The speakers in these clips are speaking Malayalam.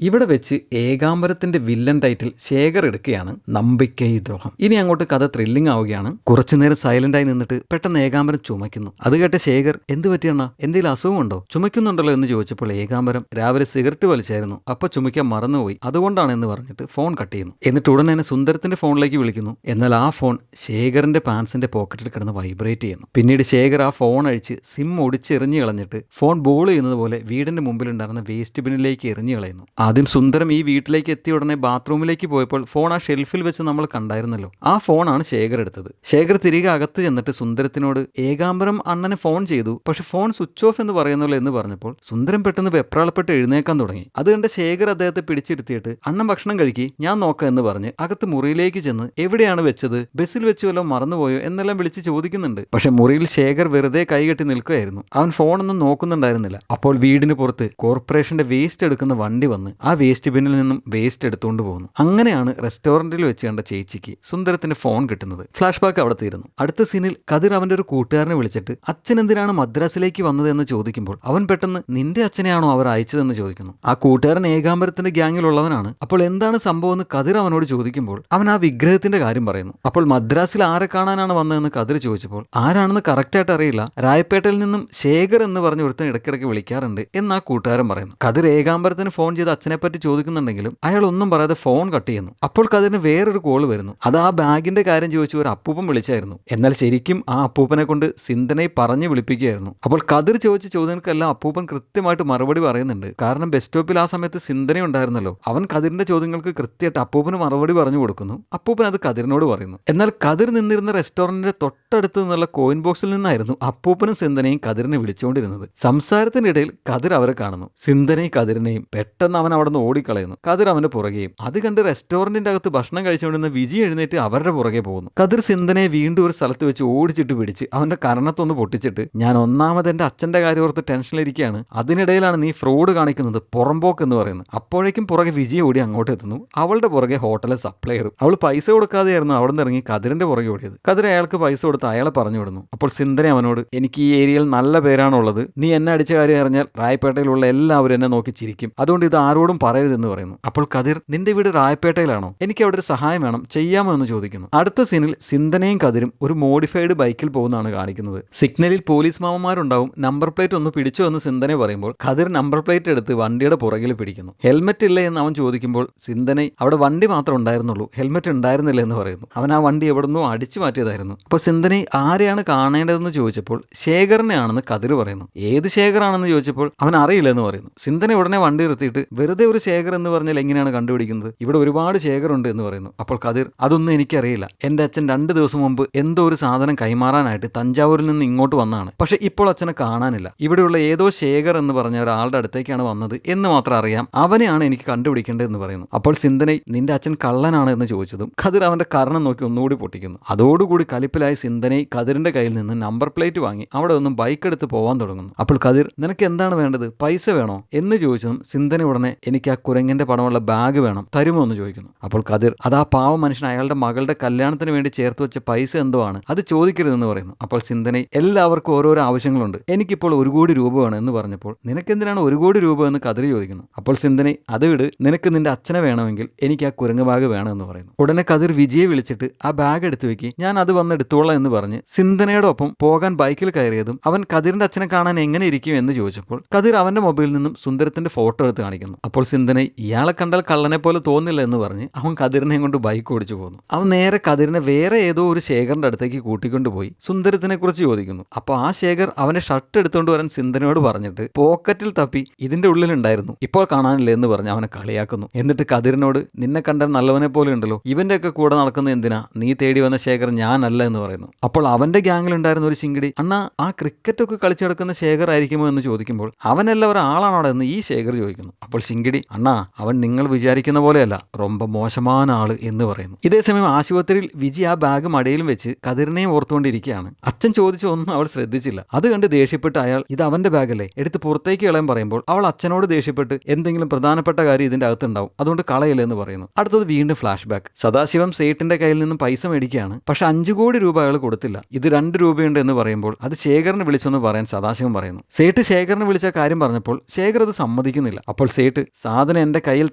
ഇവിടെ വെച്ച് ഏകാംബരത്തിന്റെ വില്ലൻ ടൈറ്റിൽ ശേഖർ എടുക്കുകയാണ് നമ്പിക്കൈ ദ്രോഹം. ഇനി അങ്ങോട്ട് കഥ ത്രില്ലിംഗ് ആവുകയാണ്. കുറച്ചുനേരം സൈലന്റ് ആയി നിന്നിട്ട് പെട്ടെന്ന് ഏകാംബരം ചുമയ്ക്കുന്നു. അത് കേട്ട ശേഖർ എന്ത് പറ്റിയണ്ണ, എന്തെങ്കിലും അസുഖമുണ്ടോ, ചുമയ്ക്കുന്നുണ്ടല്ലോ എന്ന് ചോദിച്ചപ്പോൾ ഏകാംബരം രാവിലെ സിഗരറ്റ് വലിച്ചായിരുന്നു, അപ്പൊ ചുമയ്ക്കാൻ മറന്നുപോയി, അതുകൊണ്ടാണ് എന്ന് പറഞ്ഞിട്ട് ഫോൺ കട്ട് ചെയ്യുന്നു. എന്നിട്ട് ഉടനെ തന്നെ സുന്ദരത്തിന്റെ ഫോണിലേക്ക് വിളിക്കുന്നു. എന്നാൽ ആ ഫോൺ ശേഖറിന്റെ പാൻസിന്റെ പോക്കറ്റിൽ കിടന്ന് വൈബ്രേറ്റ് ചെയ്യുന്നു. പിന്നീട് ശേഖർ ആ ഫോൺ അഴിച്ച് സിം ഒടിച്ചെറിഞ്ഞു കളഞ്ഞിട്ട് ഫോൺ ബോൾ ചെയ്യുന്നത് പോലെ വീടിന്റെ മുമ്പിലുണ്ടായിരുന്ന വേസ്റ്റ് ബിന്നിലേക്ക് എറിഞ്ഞു കളയുന്നു. ആദ്യം സുന്ദരം ഈ വീട്ടിലേക്ക് എത്തിയ ഉടനെ ബാത്റൂമിലേക്ക് പോയപ്പോൾ ഫോൺ ആ ഷെൽഫിൽ വെച്ച് നമ്മൾ കണ്ടായിരുന്നല്ലോ, ആ ഫോണാണ് ശേഖർ എടുത്തത്. ശേഖർ തിരികെ അകത്ത് ചെന്നിട്ട് സുന്ദരത്തിനോട് ഏകാംബരം അണ്ണനെ ഫോൺ ചെയ്തു, പക്ഷെ ഫോൺ സ്വിച്ച് ഓഫ് എന്ന് പറയുന്നല്ലോ എന്ന് പറഞ്ഞപ്പോൾ സുന്ദരം പെട്ടെന്ന് വെപ്രാളപ്പെട്ട് എഴുന്നേക്കാൻ തുടങ്ങി. അത് കണ്ട് ശേഖർ അദ്ദേഹത്തെ പിടിച്ചിരുത്തിയിട്ട് അണ്ണൻ ഭക്ഷണം കഴിക്കി, ഞാൻ നോക്കാം എന്ന് പറഞ്ഞ് അകത്ത് മുറിയിലേക്ക് ചെന്ന് എവിടെയാണ് വെച്ചത്, ബസ്സിൽ വെച്ച് വല്ലതും മറന്നുപോയോ എന്നെല്ലാം വിളിച്ച് ചോദിക്കുന്നുണ്ട്. പക്ഷെ മുറിയിൽ ശേഖർ വെറുതെ കൈകെട്ടി നിൽക്കുകയായിരുന്നു. അവൻ ഫോണൊന്നും നോക്കുന്നുണ്ടായിരുന്നില്ല. അപ്പോൾ വീടിന് പുറത്ത് കോർപ്പറേഷന്റെ വേസ്റ്റ് എടുക്കുന്ന വണ്ടി വന്ന് ആ വേസ്റ്റ് ബിന്നിൽ നിന്നും വേസ്റ്റ് എടുത്തുകൊണ്ട് പോകുന്നു. അങ്ങനെയാണ് റെസ്റ്റോറന്റിൽ വെച്ച് കണ്ട ചേച്ചിക്ക് സുന്ദരത്തിന്റെ ഫോൺ കിട്ടുന്നത്. ഫ്ലാഷ് ബാക്ക് അവിടെ തീരുന്നു. അടുത്ത സീനിൽ കതിർ അവന്റെ ഒരു കൂട്ടുകാരനെ വിളിച്ചിട്ട് അച്ഛൻ എന്തിനാണ് മദ്രാസിലേക്ക് വന്നത് എന്ന് ചോദിക്കുമ്പോൾ അവൻ പെട്ടെന്ന് നിന്റെ അച്ഛനെയാണോ അവർ അയച്ചതെന്ന് ചോദിക്കുന്നു. ആ കൂട്ടുകാരൻ ഏകാംബരത്തിന്റെ ഗ്യാങ്ങിലുള്ളവനാണ്. അപ്പോൾ എന്താണ് സംഭവം എന്ന് കതിർ അവനോട് ചോദിക്കുമ്പോൾ അവൻ ആ വിഗ്രഹത്തിന്റെ കാര്യം പറയുന്നു. അപ്പോൾ മദ്രാസിൽ ആരെ കാണാനാണ് വന്നതെന്ന് കതിർ ചോദിച്ചപ്പോൾ ആരാണെന്ന് കറക്റ്റായിട്ട് അറിയില്ല, രായപ്പേട്ടയിൽ നിന്നും ശേഖർ എന്ന് പറഞ്ഞ് ഒരുത്തൻ ഇടയ്ക്കിടയ്ക്ക് വിളിക്കാറുണ്ട് എന്ന് ആ കൂട്ടുകാരൻ പറയുന്നു. കതിർ ഏകാംബരത്തിന് ഫോൺ ചെയ്ത് അച്ഛനെ പറ്റി ചോദിക്കുന്നുണ്ടെങ്കിലും അയാൾ ഒന്നും പറയാതെ ഫോൺ കട്ട് ചെയ്യുന്നു. അപ്പോൾ കതിരിന് വേറൊരു കോൾ വരുന്നു. അത് ആ ബാഗിന്റെ കാര്യം ചോദിച്ചു ഒരു അപ്പൂപ്പൻ വിളിച്ചായിരുന്നു. എന്നാൽ ശരിക്കും ആ അപ്പൂപ്പനെ കൊണ്ട് സിന്ധനെ പറഞ്ഞു വിളിപ്പിക്കുകയായിരുന്നു. അപ്പോൾ കതിർ ചോദിച്ച ചോദ്യങ്ങൾക്കെല്ലാം അപ്പൂപ്പൻ കൃത്യമായിട്ട് മറുപടി പറയുന്നുണ്ട്. കാരണം ബസ് സ്റ്റോപ്പിൽ ആ സമയത്ത് സിന്ധന ഉണ്ടായിരുന്നല്ലോ. അവൻ കതിരിന്റെ ചോദ്യങ്ങൾക്ക് കൃത്യമായിട്ട് അപ്പൂപ്പന് മറുപടി പറഞ്ഞു കൊടുക്കുന്നു. അപ്പൂപ്പൻ അത് കതിരിനോട് പറയുന്നു. എന്നാൽ കതിർ നിന്നിരുന്ന റെസ്റ്റോറന്റിന്റെ തൊട്ടടുത്ത് നിന്നുള്ള കോയിൻ ബോക്സിൽ നിന്നായിരുന്നു അപ്പൂപ്പനും സിന്ധനയും കതിരിനെ വിളിച്ചുകൊണ്ടിരുന്നത്. സംസാരത്തിനിടയിൽ കതിർ അവരെ കാണുന്നു. സിന്ധനയും കതിരിനെയും പെട്ടെന്ന് അവൻ അവിടെ നിന്ന് ഓടിക്കളയുന്നു. കതിർ അവന്റെ പുറകെയും. അത് കണ്ട് റെസ്റ്റോറന്റിന്റെ അകത്ത് ഭക്ഷണം കഴിച്ചുകൊണ്ടിരുന്ന വിജി എഴുന്നേറ്റ് അവരുടെ പുറകെ പോകുന്നു. കതിർ സിന്ധനയെ വീണ്ടും ഒരു സ്ഥലത്ത് വെച്ച് ഓടിച്ചിട്ട് പിടിച്ച് അവന്റെ കരണത്തൊന്ന് പൊട്ടിച്ചിട്ട് ഞാൻ ഒന്നാമത് എന്റെ അച്ഛന്റെ കാര്യം ഓർത്ത് ടെൻഷനിലിരിക്കുകയാണ്, അതിനിടയിലാണ് നീ ഫ്രോഡ് കാണിക്കുന്നത്, പുറമ്പോക്ക് എന്ന് പറയുന്നത്. അപ്പോഴേക്കും പുറകെ വിജി ഓടി അങ്ങോട്ട് എത്തുന്നു. അവളുടെ പുറകെ ഹോട്ടലിലെ സപ്ലയറും. അവൾ പൈസ കൊടുക്കാതെയായിരുന്നു അവിടെ നിന്ന് ഇറങ്ങി കതിരിന്റെ പുറകെ ഓടിയത്. കതിർ അയാൾക്ക് പൈസ കൊടുത്ത് അയാളെ പറഞ്ഞു വിടുന്നു. അപ്പോൾ സിന്ധന അവനോട് എനിക്ക് ഈ ഏരിയയിൽ നല്ല പേരാണുള്ളത്, നീ എന്നെ അടിച്ച കാര്യം അറിഞ്ഞാൽ റായ്പേട്ടയിലുള്ള എല്ലാവരും എന്നെ നോക്കി ചിരിക്കും, അതുകൊണ്ട് ഇത് ആരോടും പറയരുതെന്ന് പറയുന്നു. അപ്പോൾ കതിർ നിന്റെ വീട് റായ്പേട്ടയിലാണോ, എനിക്ക് അവിടെ ഒരു സഹായം വേണം, ചെയ്യാമോ എന്ന് ചോദിക്കുന്നു. അടുത്ത സീനിൽ സിന്ധനയും കതിരും ഒരു മോഡിഫൈഡ് ബൈക്കിൽ പോകുന്നതാണ് കാണിക്കുന്നത്. സിഗ്നലിൽ പോലീസ് മാമന്മാരുണ്ടാവും, നമ്പർ പ്ലേറ്റ് ഒന്ന് പിടിച്ചോ എന്ന് സിന്ധന പറയുമ്പോൾ കതിർ നമ്പർ പ്ലേറ്റ് എടുത്ത് വണ്ടിയുടെ പുറകിൽ പിടിക്കുന്നു. ഹെൽമെറ്റ് ഇല്ലേ എന്ന് അവൻ ചോദിക്കുമ്പോൾ സിന്ധന അവിടെ വണ്ടി മാത്രം ഉണ്ടായിരുന്നുള്ളൂ, ഹെൽമെറ്റ് ഉണ്ടായിരുന്നില്ല എന്ന് പറയുന്നു. അവൻ ആ വണ്ടി എവിടുന്നോ അടിച്ചു മാറ്റിയതായിരുന്നു. അപ്പോൾ സിന്ധന ആരെയാണ് കാണേണ്ടതെന്ന് ചോദിച്ചപ്പോൾ ശേഖരനെയാണെന്ന് കതിർ പറയുന്നു. ഏത് ശേഖറാണെന്ന് ചോദിച്ചപ്പോൾ അവൻ അറിയില്ല എന്ന് പറയുന്നു. സിന്ധന ഉടനെ വണ്ടി നിർത്തിയിട്ട് വെറുതെ ഒരു ശേഖർ എന്ന് പറഞ്ഞാൽ എങ്ങനെയാണ് കണ്ടുപിടിക്കുന്നത്, ഇവിടെ ഒരുപാട് ശേഖറുണ്ട് എന്ന് പറയുന്നു. അപ്പോൾ കതിർ അതൊന്നും എനിക്കറിയില്ല, എന്റെ അച്ഛൻ 2 ദിവസം മുമ്പ് എന്തോ ഒരു സാധനം കൈമാറാനായിട്ട് തഞ്ചാവൂരിൽ നിന്ന് ഇങ്ങോട്ട് വന്നതാണ്, പക്ഷെ ഇപ്പോൾ അച്ഛനെ കാണാനില്ല, ഇവിടെയുള്ള ഏതോ ശേഖർ എന്ന് പറഞ്ഞ ഒരാളുടെ അടുത്തേക്കാണ് വന്നത് എന്ന് മാത്രം അറിയാം, അവനെയാണ് എനിക്ക് കണ്ടുപിടിക്കേണ്ടത് എന്ന് പറയുന്നു. അപ്പോൾ സിന്ധന നിന്റെ അച്ഛൻ കള്ളനാണ് എന്ന് ചോദിച്ചതും കതിർ അവന്റെ കർണം നോക്കി ഒന്നുകൂടി പൊട്ടിക്കുന്നു. അതോടുകൂടി കലിപ്പിലായ സിന്ധന കതിരിന്റെ കയ്യിൽ നിന്ന് നമ്പർ പ്ലേറ്റ് വാങ്ങി അവിടെ ഒന്നും ബൈക്ക് എടുത്ത് പോകാൻ തുടങ്ങുന്നു. അപ്പോൾ കതിർ നിനക്ക് എന്താണ് വേണ്ടത്, പൈസ വേണോ എന്ന് ചോദിച്ചതും സിന്ധന ഉടനെ എനിക്ക് ആ കുരങ്ങന്റെ പടമുള്ള ബാഗ് വേണം, തരുമോ എന്ന് ചോദിക്കുന്നു. അപ്പോൾ കതിർ അത് ആ പാവ മനുഷ്യൻ അയാളുടെ മകളുടെ കല്യാണത്തിന് വേണ്ടി ചേർത്ത് വെച്ച പൈസ എന്തോ ആണ്, അത് ചോദിക്കരുതെന്ന് പറയുന്നു. അപ്പോൾ സിന്ധന എല്ലാവർക്കും ഓരോരോ ആവശ്യങ്ങളുണ്ട്, എനിക്കിപ്പോൾ 1 കോടി രൂപ വേണം എന്ന് പറഞ്ഞപ്പോൾ നിനക്കെന്തിനാണ് 1 കോടി രൂപ എന്ന് കതിർ ചോദിക്കുന്നു. അപ്പോൾ സിന്ധന അത് വിട്, നിനക്ക് നിന്റെ അച്ഛനെ വേണമെങ്കിൽ എനിക്ക് ആ കുരങ്ങ് ബാഗ് വേണം എന്ന് പറയുന്നു. ഉടനെ കതിർ വിജയെ വിളിച്ചിട്ട് ആ ബാഗ് എടുത്തു വെക്കി, ഞാൻ അത് വന്ന് എടുത്തോളാം എന്ന് പറഞ്ഞ് സിന്ധനയുടെ ഒപ്പം പോകാൻ ബൈക്കിൽ കയറിയതും അവൻ കതിരിന്റെ അച്ഛനെ കാണാൻ എങ്ങനെ ഇരിക്കും എന്ന് ചോദിച്ചപ്പോൾ കതിർ അവന്റെ മൊബൈലിൽ നിന്നും സുന്ദരത്തിന്റെ ഫോട്ടോ എടുത്ത് കാണിക്കുന്നു. അപ്പോൾ സിന്ധന ഇയാളെ കണ്ടാൽ കള്ളനെ പോലെ തോന്നില്ല എന്ന് പറഞ്ഞ് അവൻ കതിരിനെ കൊണ്ട് ബൈക്ക് ഓടിച്ചു പോകുന്നു. അവൻ നേരെ കതിരിനെ വേറെ ഏതോ ഒരു ശേഖറിന്റെ അടുത്തേക്ക് കൂട്ടിക്കൊണ്ടുപോയി സുന്ദരത്തിനെ കുറിച്ച് ചോദിക്കുന്നു. അപ്പോൾ ആ ശേഖർ അവന്റെ ഷർട്ട് എടുത്തുകൊണ്ട് വരാൻ സിന്ധനയോട് പറഞ്ഞിട്ട് പോക്കറ്റിൽ തപ്പി ഇതിന്റെ ഉള്ളിലുണ്ടായിരുന്നു, ഇപ്പോൾ കാണാനില്ല എന്ന് പറഞ്ഞ് അവനെ കളിയാക്കുന്നു. എന്നിട്ട് കതിരിനോട് നിന്നെ കണ്ടാൽ നല്ലവനെ പോലെ ഉണ്ടല്ലോ, ഇവന്റെ ഒക്കെ കൂടെ നടക്കുന്നത് എന്തിനാ, നീ തേടി വന്ന ശേഖർ ഞാനല്ല എന്ന് പറയുന്നു. അപ്പോൾ അവന്റെ ഗ്യാങ്ങിലുണ്ടായിരുന്ന ഒരു ചിങ്കിടി അണ്ണാ ആ ക്രിക്കറ്റ് ഒക്കെ കളിച്ചു കിടക്കുന്ന ശേഖർ ആയിരിക്കുമോ എന്ന് ചോദിക്കുമ്പോൾ അവനല്ല ഒരാളാണോ എന്ന് ഈ ശേഖർ ചോദിക്കുന്നു. അപ്പോൾ ചിങ്കിടി അണ്ണാ അവൻ നിങ്ങൾ വിചാരിക്കുന്ന പോലെയല്ല, ரொம்ப മോശமான ആള് എന്ന് പറയുന്നു. ഇതേസമയം ആശുപത്രിയിൽ വിജി ആ ബാഗ് മടയിലും വെച്ച് കതിരിനെയും ഓർത്തുകൊണ്ടിരിക്കുകയാണ്. അച്ഛൻ ചോദിച്ച ഒന്നും അവൾ ശ്രദ്ധിച്ചില്ല. അത് കണ്ട് ദേഷ്യപ്പെട്ട് അയാൾ ഇത് അവന്റെ ബാഗല്ലേ, എടുത്ത് പുറത്തേക്ക് കളയാൻ പറയുമ്പോൾ അവൾ അച്ഛനോട് ദേഷ്യപ്പെട്ട് എന്തെങ്കിലും പ്രധാനപ്പെട്ട കാര്യം ഇതിന്റെ അകത്തുണ്ടാവും, അതുകൊണ്ട് കളയില്ല എന്ന് പറയുന്നു. അടുത്തത് വീണ്ടും ഫ്ലാഷ് ബാക്ക്. സദാശിവം സേട്ടിന്റെ കയ്യിൽ നിന്നും പൈസ മേടിക്കുകയാണ്. പക്ഷെ 5 കോടി രൂപ അയാൾ കൊടുത്തില്ല, ഇത് 2 രൂപയുണ്ട് എന്ന് പറയുമ്പോൾ അത് ശേഖറിനെ വിളിച്ചെന്ന് പറയാൻ സദാശിവം പറയുന്നു. സേട്ട് ശേഖറിനെ വിളിച്ച കാര്യം പറഞ്ഞപ്പോൾ ശേഖർ അത് സമ്മതിക്കുന്നില്ല. അപ്പോൾ സേട്ട് സാധനം എൻ്റെ കയ്യിൽ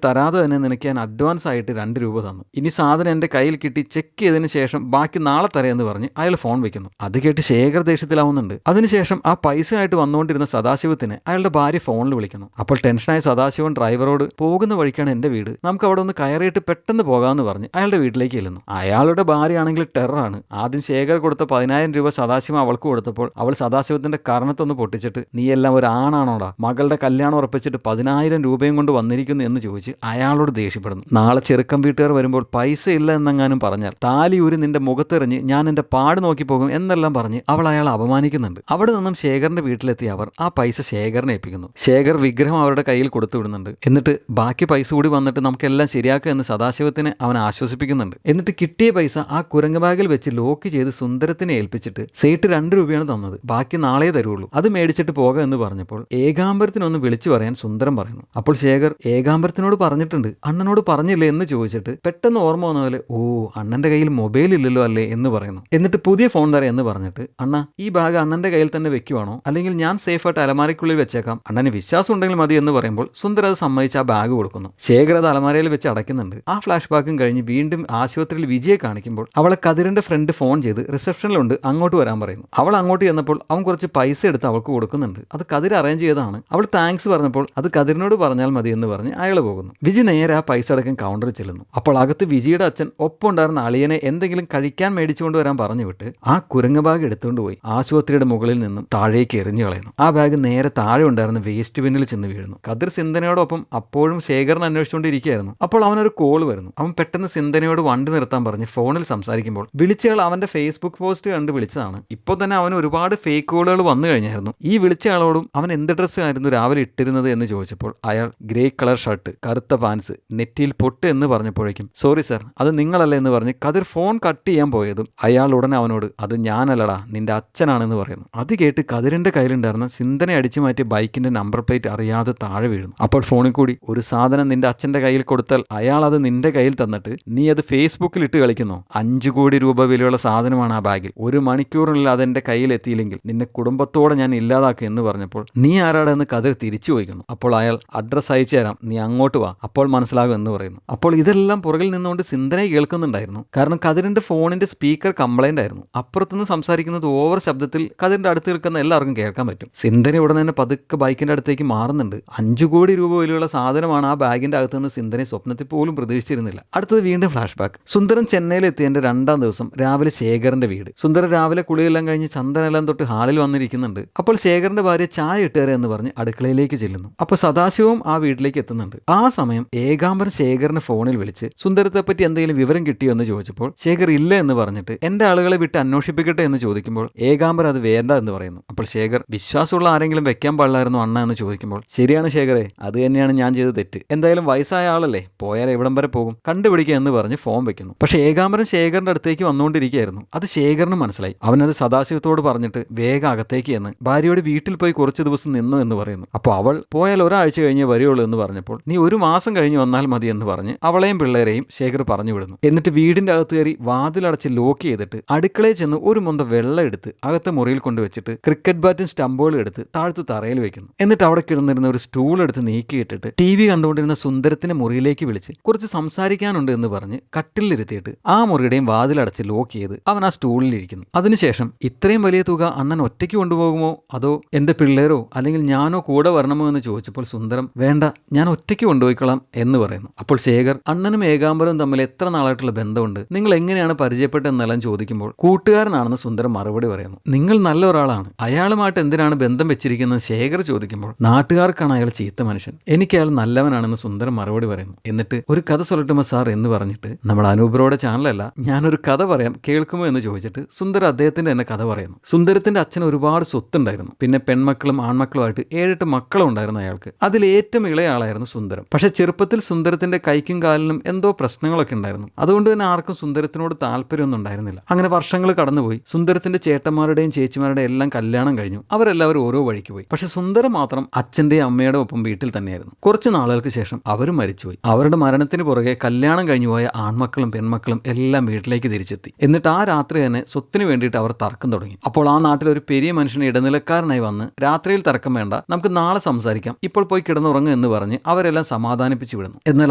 തരാതെ തന്നെ നിനക്ക് ഞാൻ അഡ്വാൻസ് ആയിട്ട് 2 രൂപ തന്നു. ഇനി സാധനം എൻ്റെ കയ്യിൽ കിട്ടി ചെക്ക് ചെയ്തതിന് ശേഷം ബാക്കി നാളെ തരാമെന്ന് പറഞ്ഞ് അയാൾ ഫോൺ വെക്കുന്നു. അത് കേട്ട് ശേഖർ ദേഷ്യത്തിലാവുന്നുണ്ട്. അതിനുശേഷം ആ പൈസ ആയിട്ട് വന്നുകൊണ്ടിരുന്ന സദാശിവത്തിന് അയാളുടെ ഭാര്യ ഫോണിൽ വിളിക്കുന്നു. അപ്പോൾ ടെൻഷനായ സദാശിവൻ ഡ്രൈവറോട് പോകുന്ന വഴിക്കാണ് എൻ്റെ വീട്, നമുക്ക് അവിടെ ഒന്ന് കയറിയിട്ട് പെട്ടെന്ന് പോകാമെന്ന് പറഞ്ഞ് അയാളുടെ വീട്ടിലേക്ക് ചെല്ലുന്നു. അയാളുടെ ഭാര്യ ആണെങ്കിൽ ടെററാണ്. ആദ്യം ശേഖർ കൊടുത്ത 10,000 രൂപ സദാശിവം അവൾക്ക് കൊടുത്തപ്പോൾ അവൾ സദാശിവത്തിന്റെ കർണത്തൊന്ന് പൊട്ടിച്ചിട്ട്, നീ എല്ലാം ഒരു ആണാണോടാ, മകളുടെ കല്യാണം ഉറപ്പിച്ചിട്ട് 10,000 രൂപയും കൊണ്ട് വന്നിരിക്കുന്നു എന്ന് ചോദിച്ച് അയാളോട് ദേഷ്യപ്പെടുന്നു. നാളെ ചെറുക്കം വീട്ടുകാർ വരുമ്പോൾ പൈസ ഇല്ല എന്നെങ്ങാനും പറഞ്ഞാൽ താലിയൂരി നിന്റെ മുഖത്തെറിഞ്ഞ് ഞാൻ എന്റെ പാട് നോക്കി പോകും എന്നെല്ലാം പറഞ്ഞ് അവൾ അയാൾ അപമാനിക്കുന്നുണ്ട്. അവിടെ നിന്നും ശേഖറിന്റെ വീട്ടിലെത്തിയ അവർ ആ പൈസ ശേഖറിനെ ഏൽപ്പിക്കുന്നു. ശേഖർ വിഗ്രഹം അവരുടെ കയ്യിൽ കൊടുത്തു വിടുന്നുണ്ട്. എന്നിട്ട് ബാക്കി പൈസ കൂടി വന്നിട്ട് നമുക്കെല്ലാം ശരിയാക്കുക എന്ന് സദാശിവത്തിനെ അവൻ ആശ്വസിപ്പിക്കുന്നുണ്ട്. എന്നിട്ട് കിട്ടിയ പൈസ ആ കുരങ്ങ് ബാഗിൽ വെച്ച് ലോക്ക് ചെയ്ത് സുന്ദരത്തിനെ ഏൽപ്പിച്ചിട്ട് സേട്ട് 2 രൂപയാണ് തന്നത്, ബാക്കി നാളെ തരുള്ളൂ, അത് മേടിച്ചിട്ട് പോകാം എന്ന് പറഞ്ഞപ്പോൾ ഏകാംബരത്തിനൊന്ന് വിളിച്ചു പറയാൻ സുന്ദരം പറയുന്നു. അപ്പോൾ ശേഖർ ഏകാംബരത്തിനോട് പറഞ്ഞിട്ടുണ്ട്, അണ്ണനോട് പറഞ്ഞില്ലേ എന്ന് ചോദിച്ചിട്ട് പെട്ടെന്ന് ഓർമ്മ വന്ന പോലെ, ഓ അണ്ണന്റെ കയ്യിൽ മൊബൈൽ ഇല്ലല്ലോ അല്ലേ എന്ന് പറയുന്നു. എന്നിട്ട് പുതിയ ഫോൺ തരാം എന്ന് പറഞ്ഞിട്ട്, അണ്ണ ഈ ബാഗ് അണ്ണന്റെ കയ്യിൽ തന്നെ വെക്കുവാണോ, അല്ലെങ്കിൽ ഞാൻ സേഫായിട്ട് അലമാരയ്ക്കുള്ളിൽ വെച്ചേക്കാം, അണ്ണന് വിശ്വാസം ഉണ്ടെങ്കിൽ മതി എന്ന് പറയുമ്പോൾ സുന്ദർ അത് സമ്മതിച്ച് ആ ബാഗ് കൊടുക്കുന്നു. ശേഖർ അത് അലമാരയിൽ വെച്ച് അടയ്ക്കുന്നുണ്ട്. ആ ഫ്ലാഷ് ബാക്കും കഴിഞ്ഞ് വീണ്ടും ആശുപത്രിയിൽ വിജയെ കാണിക്കുമ്പോൾ അവളെ കതിരന്റെ ഫ്രണ്ട് ഫോൺ ചെയ്ത് റിസപ്ഷനിലുണ്ട്, അങ്ങോട്ട് വരാൻ പറയുന്നു. അവൾ അങ്ങോട്ട് ചെന്നപ്പോൾ അവൻ കുറച്ച് പൈസ എടുത്ത് അവൾക്ക് കൊടുക്കുന്നുണ്ട്. അത് കതിർ അറേഞ്ച് ചെയ്തതാണ്. അവൾ താങ്ക്സ് പറഞ്ഞപ്പോൾ അത് കതിരിനോട് പറഞ്ഞാൽ മതി എന്ന് പറഞ്ഞ് അയാൾ പോകുന്നു. വിജി നേരെ ആ പൈസ അടക്കം കൗണ്ടറിൽ ചെല്ലുന്നു. അപ്പോൾ അകത്ത് വിജിയുടെ അച്ഛൻ ഒപ്പം ഉണ്ടായിരുന്ന അളിയനെ എന്തെങ്കിലും കഴിക്കാൻ മേടിച്ചുകൊണ്ട് വരാൻ പറഞ്ഞു വിട്ട് ആ കുരങ്ങ് ബാഗ് എടുത്തുകൊണ്ട് പോയി ആശുപത്രിയുടെ മുകളിൽ നിന്നും താഴേക്ക് എറിഞ്ഞു കളയുന്നു. ആ ബാഗ് നേരെ താഴെ ഉണ്ടായിരുന്ന വേസ്റ്റ് ബിന്നിൽ ചെന്ന് വീഴുന്നു. കതിർ സിന്ധനയോടൊപ്പം അപ്പോഴും ശേഖരനെ അന്വേഷിച്ചുകൊണ്ടിരിക്കുകയായിരുന്നു. അപ്പോൾ അവനൊരു കോൾ വരുന്നു. അവൻ പെട്ടെന്ന് സിന്ധനയോട് വണ്ടി നിർത്താൻ പറഞ്ഞ് ഫോണിൽ സംസാരിക്കുമ്പോൾ വിളിച്ചയാൾ അവന്റെ ഫേസ്ബുക്ക് പോസ്റ്റ് കണ്ട് വിളിച്ചതാണ്. ഇപ്പോൾ തന്നെ അവന് ഒരുപാട് ഫേക്ക് കോളുകൾ വന്നു കഴിഞ്ഞായിരുന്നു. ഈ വിളിച്ചയാളോടും അവൻ എന്ത് ഡ്രസ്സ് ആയിരുന്നു രാവിലെ ഇട്ടിരുന്നത് എന്ന് ചോദിച്ചപ്പോൾ അയാൾ ഗ്രേ കളർ ഷർട്ട്, കറുത്ത പാൻസ്, നെറ്റിയിൽ പൊട്ട് എന്ന് പറഞ്ഞപ്പോഴേക്കും സോറി സർ അത് നിങ്ങളല്ല എന്ന് പറഞ്ഞ് കതിർ ഫോൺ കട്ട് ചെയ്യാൻ പോയതും അയാൾ ഉടനെ അവനോട് അത് ഞാനല്ലടാ നിന്റെ അച്ഛനാണെന്ന് പറയുന്നു. അത് കേട്ട് കതിരിന്റെ കയ്യിലുണ്ടായിരുന്ന സിന്ധനെ അടിച്ചു മാറ്റിയ ബൈക്കിന്റെ നമ്പർ പ്ലേറ്റ് അറിയാതെ താഴെ വീഴുന്നു. അപ്പോൾ ഫോണിൽ കൂടി ഒരു സാധനം നിന്റെ അച്ഛന്റെ കയ്യിൽ കൊടുത്താൽ അയാൾ അത് നിന്റെ കയ്യിൽ തന്നിട്ട് നീ അത് ഫേസ്ബുക്കിൽ ഇട്ട് കളിക്കുന്നു. 5 കോടി രൂപ വിലയുള്ള സാധനമാണ് ആ ബാഗിൽ. 1 മണിക്കൂറിനുള്ളിൽ അതെന്റെ കയ്യിൽ എത്തിയില്ലെങ്കിൽ നിന്നെ കുടുംബത്തോടെ ഞാൻ ഇല്ലാതാക്കും എന്ന് പറഞ്ഞപ്പോൾ നീ ആരാടെന്ന് കതിർ തിരിച്ചു ചോദിക്കുന്നു. അപ്പോൾ അയാൾ അഡ്രസ് അയച്ചു തരാം, നീ അങ്ങോട്ട് വാ, അപ്പോൾ മനസ്സിലാകും എന്ന് പറയുന്നു. അപ്പോൾ ഇതെല്ലാം പുറകിൽ നിന്നുകൊണ്ട് സിന്ധനെ കേൾക്കുന്നുണ്ടായിരുന്നു. കാരണം കതിരിന്റെ ഫോണിന്റെ സ്പീക്കർ കംപ്ലൈന്റ് ആയിരുന്നു. അപ്പുറത്തുനിന്ന് സംസാരിക്കുന്നത് ഓവർ ശബ്ദത്തിൽ കതിരിന്റെ അടുത്ത് നിൽക്കുന്ന എല്ലാവർക്കും കേൾക്കാൻ പറ്റും. സിന്ധന ഉടനെ തന്നെ പതുക്കെ ബൈക്കിന്റെ അടുത്തേക്ക് മാറുന്നുണ്ട്. 5 കോടി രൂപ വിലയുള്ള സാധനമാണ് ആ ബാഗിന്റെ അകത്തുനിന്ന് സിന്ധനെ സ്വപ്നത്തിൽ പോലും പ്രതീക്ഷിച്ചിരുന്നില്ല. അടുത്തത് വീണ്ടും ഫ്ലാഷ് ബാക്ക്. സുന്ദരൻ ചെന്നൈയിൽ എത്തിയതിന്റെ 2ാം ദിവസം രാവിലെ ശേഖറിന്റെ വീട്. സുന്ദരൻ രാവിലെ കുളിയെല്ലാം കഴിഞ്ഞ് ചന്ദനെല്ലാം തൊട്ട് ഹാളിൽ വന്നിരിക്കുന്നുണ്ട്. അപ്പോൾ ശേഖറിന്റെ ഭാര്യ ചായ ഇട്ടുതരാ എന്ന് പറഞ്ഞ് അടുക്കളയിലേക്ക് ചെല്ലുന്നു. അപ്പോൾ സദാശിവവും ആ വീട്ടിലേക്ക് എത്തുന്നുണ്ട്. ആ സമയം ഏകാംബരൻ ശേഖറിനെ ഫോണിൽ വിളിച്ച് സുന്ദരത്തെ പറ്റി എന്തെങ്കിലും വിവരം കിട്ടിയോ എന്ന് ചോദിച്ചപ്പോൾ ശേഖർ ഇല്ല എന്ന് പറഞ്ഞിട്ട് എന്റെ ആളുകളെ വിട്ട് അന്വേഷിപ്പിക്കട്ടെ എന്ന് ചോദിക്കുമ്പോൾ ഏകാംബരൻ അത് വേണ്ട എന്ന് പറയുന്നു. അപ്പോൾ ശേഖർ വിശ്വാസമുള്ള ആരെങ്കിലും വെക്കാൻ പാടില്ലായിരുന്നു അണ്ണ എന്ന് ചോദിക്കുമ്പോൾ ശരിയാണ് ശേഖരെ, അത് തന്നെയാണ് ഞാൻ ചെയ്ത തെറ്റ്, എന്തായാലും വയസ്സായ ആളല്ലേ, പോയാൽ എവിടം വരെ പോകും, കണ്ടുപിടിക്കുക എന്ന് പറഞ്ഞ് ഫോൺ വെക്കുന്നു. പക്ഷേ ഏകാംബരൻ ശേഖറിന്റെ അടുത്തേക്ക് വന്നുകൊണ്ടിരിക്കുകയായിരുന്നു. അത് ശേഖറിന് മനസ്സിലായി. അവനത് സദാശിവത്തോട് പറഞ്ഞിട്ട് വേഗം അകത്തേക്ക് എന്ന് ഭാര്യയോട് വീട്ടിൽ പോയി കുറച്ച് ദിവസം നിന്നു എന്ന് പറയുന്നു. അപ്പോൾ അവൾ പോയാൽ ഒരാഴ്ച കഴിഞ്ഞേ വരികയുള്ളൂ എന്ന് പറഞ്ഞപ്പോൾ നീ 1 മാസം കഴിഞ്ഞ് വന്നാൽ മതി എന്ന് പറഞ്ഞ് അവളെയും പിള്ളേരെയും ശേഖർ പറഞ്ഞു വിടുന്നു. എന്നിട്ട് വീടിന്റെ അകത്ത് കയറി വാതിലടച്ച് ലോക്ക് ചെയ്തിട്ട് അടുക്കളയിൽ ചെന്ന് ഒരു മുന്ത വെള്ളം എടുത്ത് അകത്തെ മുറിയിൽ കൊണ്ടുവച്ചിട്ട് ക്രിക്കറ്റ് ബാറ്റും സ്റ്റംബോളും എടുത്ത് താഴത്ത് തറയിൽ വെക്കുന്നു. എന്നിട്ട് അവിടെ കിടന്നിരുന്ന ഒരു സ്റ്റൂൾ എടുത്ത് നീക്കിയിട്ടിട്ട് TV കണ്ടുകൊണ്ടിരുന്ന സുന്ദരത്തിന്റെ മുറിയിലേക്ക് വിളിച്ച് കുറച്ച് സംസാരിക്കാനുണ്ട് എന്ന് പറഞ്ഞ് കട്ടിലിരുത്തിയിട്ട് ആ മുറിയുടെയും വാതിലടച്ച് ലോക്ക് ചെയ്ത് അവൻ ആ സ്റ്റൂളിലിരിക്കുന്നു. അതിനുശേഷം ഇത്രയും വലിയ തുക അണ്ണൻ ഒറ്റയ്ക്ക് കൊണ്ടുപോകുമോ അതോ എന്റെ പിള്ളേരോ അല്ലെങ്കിൽ ഞാനോ കൂടെ വരണമോ എന്ന് ചോദിച്ചപ്പോൾ സുന്ദരം വേണ്ട, ഞാൻ ഒറ്റയ്ക്ക് കൊണ്ടുപോയിക്കൊള്ളാം എന്ന് പറയുന്നു. അപ്പോൾ ശേഖർ അണ്ണനും ഏകാംബരവും തമ്മിൽ എത്ര നാളായിട്ടുള്ള ബന്ധമുണ്ട്, നിങ്ങൾ എങ്ങനെയാണ് പരിചയപ്പെട്ടതെന്നെല്ലാം ചോദിക്കുമ്പോൾ കൂട്ടുകാരനാണെന്ന് സുന്ദരം മറുപടി പറയുന്നു. നിങ്ങൾ നല്ല ഒരാളാണ്, അയാളുമായിട്ട് എന്തിനാണ് ബന്ധം വെച്ചിരിക്കുന്നത് ശേഖർ ചോദിക്കുമ്പോൾ നാട്ടുകാർക്കാണ് അയാൾ ചീത്ത മനുഷ്യൻ, എനിക്ക് അയാൾ നല്ലവനാണെന്ന് സുന്ദരം മറുപടി പറയുന്നു. എന്നിട്ട് ഒരു കഥ സൊല്ലട്ടുമോ സാർ എന്ന് പറഞ്ഞിട്ട് നമ്മുടെ അനൂപറോടെ ചാനലല്ല ഞാനൊരു കഥ പറയാം കേൾക്കുമോ എന്ന് ചോദിച്ചിട്ട് സുന്ദർ അദ്ദേഹത്തിന്റെ തന്നെ കഥ പറയുന്നു. സുന്ദരത്തിന്റെ അച്ഛന് ഒരുപാട് സ്വത്തുണ്ടായിരുന്നു. പിന്നെ പെൺമക്കളും ആൺമക്കളുമായിട്ട് 7-8 മക്കളും ഉണ്ടായിരുന്നു അയാൾക്ക്. അതിൽ ഏറ്റവും ഇളയ ആളായിരുന്നു സുന്ദരം. പക്ഷെ ചെറുപ്പത്തിൽ സുന്ദരത്തിന്റെ കൈക്കും കാലിനും എന്തോ പ്രശ്നങ്ങളൊക്കെ ഉണ്ടായിരുന്നു. അതുകൊണ്ട് തന്നെ ആർക്കും സുന്ദരത്തിനോട് താല്പര്യമൊന്നും ഉണ്ടായിരുന്നില്ല. അങ്ങനെ വർഷങ്ങൾ കടന്നുപോയി. സുന്ദരത്തിന്റെ ചേട്ടന്മാരുടെയും ചേച്ചിമാരുടെയും എല്ലാം കല്യാണം കഴിഞ്ഞു. അവരെല്ലാവരും ഓരോ വഴിക്ക് പോയി. പക്ഷെ സുന്ദരം മാത്രം അച്ഛന്റെയും അമ്മയുടെ ഒപ്പം വീട്ടിൽ തന്നെയായിരുന്നു. കുറച്ച് നാളുകൾക്ക് ശേഷം അവരും മരിച്ചുപോയി. അവരുടെ മരണത്തിന് പുറകെ കല്യാണം കഴിഞ്ഞു പോയ ആൺമക്കളും പെൺമക്കളും എല്ലാം വീട്ടിലേക്ക് തിരിച്ചെത്തി. എന്നിട്ട് ആ രാത്രി തന്നെ സ്വത്തിന് വേണ്ടിയിട്ട് അവർ തർക്കം തുടങ്ങി. അപ്പോൾ ആ നാട്ടിൽ ഒരു പെരിയ മനുഷ്യനെ ഇടനിലക്കാരനായി വന്ന് രാത്രിയിൽ തർക്കം വേണ്ട, നമുക്ക് നാളെ സംസാരിക്കാം, ഇപ്പോൾ പോയി കിടന്നുറങ്ങും എന്ന് എന്ന് പറഞ്ഞ് അവരെല്ലാം സമാധാനിപ്പിച്ചു വിടുന്നു. എന്നാൽ